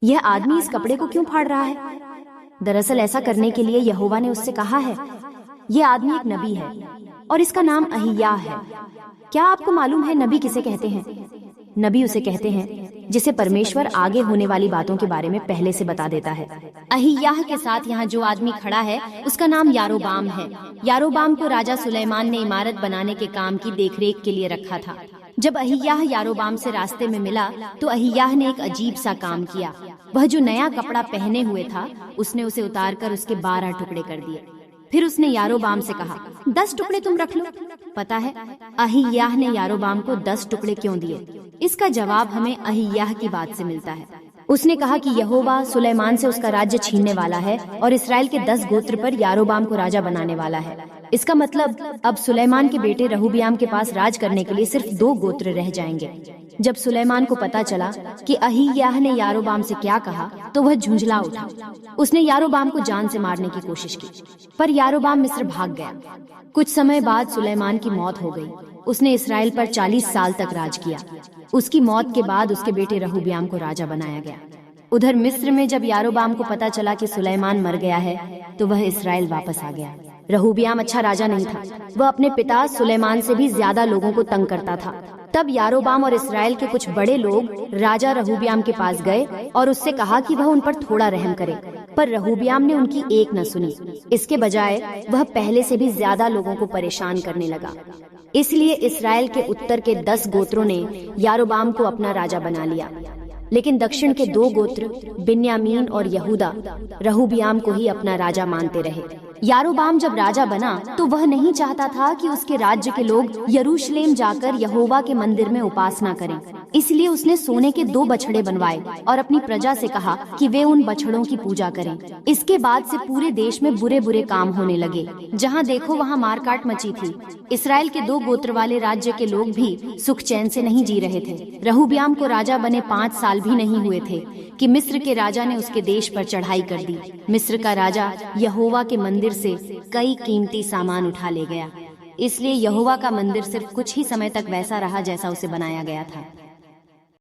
यह आदमी इस कपड़े को क्यों फाड़ रहा है? दरअसल ऐसा करने के लिए यहोवा ने उससे कहा है। यह आदमी एक नबी है और इसका नाम अहिय्याह है। क्या आपको मालूम है नबी किसे कहते हैं? नबी उसे कहते हैं जिसे परमेश्वर आगे होने वाली बातों के बारे में पहले से बता देता है। अहिय्याह के साथ यहाँ जो आदमी खड़ा है उसका नाम यारोबाम है। यारोबाम को राजा सुलेमान ने इमारत बनाने के काम की देखरेख के लिए रखा था। जब अहिय्याह यारोबाम से रास्ते में मिला तो अहिय्याह ने एक अजीब सा काम किया। वह जो नया कपड़ा पहने हुए था उसने उसे उतारकर उसके 12 टुकड़े कर दिए। फिर उसने यारोबाम से कहा, 10 टुकड़े तुम रख लो। पता है अहिय्याह ने यारोबाम को 10 टुकड़े क्यों दिए? इसका जवाब हमें अहिय्याह की बात से मिलता है। उसने कहा कि यहोवा सुलेमान से उसका राज्य छीनने वाला है और इसराइल के 10 गोत्र पर यारोबाम को राजा बनाने वाला है। इसका मतलब अब सुलेमान के बेटे रहूबियाम के पास राज करने के लिए सिर्फ 2 गोत्र रह जाएंगे। जब सुलेमान को पता चला कि अहिय्याह ने यारोबाम से क्या कहा तो वह झुंझला उठा। उसने यारोबाम को जान से मारने की कोशिश की, पर यारोबाम मिस्र भाग गया। कुछ समय बाद सुलेमान की मौत हो गई। उसने इसराइल पर 40 साल तक राज किया। उसकी मौत के बाद उसके बेटे रहूबियाम को राजा बनाया गया। उधर मिस्र में जब यारोबाम को पता चला कि सुलेमान मर गया है तो वह इसराइल वापस आ गया। रहूबियाम अच्छा राजा नहीं था। वह अपने पिता सुलेमान से भी ज्यादा लोगों को तंग करता था। तब यारोबाम और इसराइल के कुछ बड़े लोग राजा रहूबियाम के पास गए और उससे कहा कि वह उन पर थोड़ा रहम करे, पर रहूबियाम ने उनकी एक न सुनी। इसके बजाय वह पहले से भी ज्यादा लोगों को परेशान करने लगा। इसलिए इसराइल के उत्तर के 10 गोत्रों ने यारोबाम को अपना राजा बना लिया, लेकिन दक्षिण के 2 गोत्र बिन्यामीन और यहूदा रहूबियाम को ही अपना राजा मानते रहे। यारोबाम जब राजा बना तो वह नहीं चाहता था कि उसके राज्य के लोग यरूशलेम जाकर यहोवा के मंदिर में उपासना करें। इसलिए उसने सोने के 2 बछड़े बनवाए और अपनी प्रजा से कहा कि वे उन बछड़ों की पूजा करें। इसके बाद से पूरे देश में बुरे बुरे काम होने लगे। जहाँ देखो वहाँ मारकाट मची थी। इसराइल के 2 गोत्र वाले राज्य के लोग भी सुख चैन से नहीं जी रहे थे। रहूबियाम को राजा बने 5 साल भी नहीं हुए थे कि मिस्र के राजा ने उसके देश पर चढ़ाई कर दी। मिस्र का राजा यहोवा के मंदिर से कई कीमती सामान उठा ले गया। इसलिए यहोवा का मंदिर सिर्फ कुछ ही समय तक वैसा रहा जैसा उसे बनाया गया था।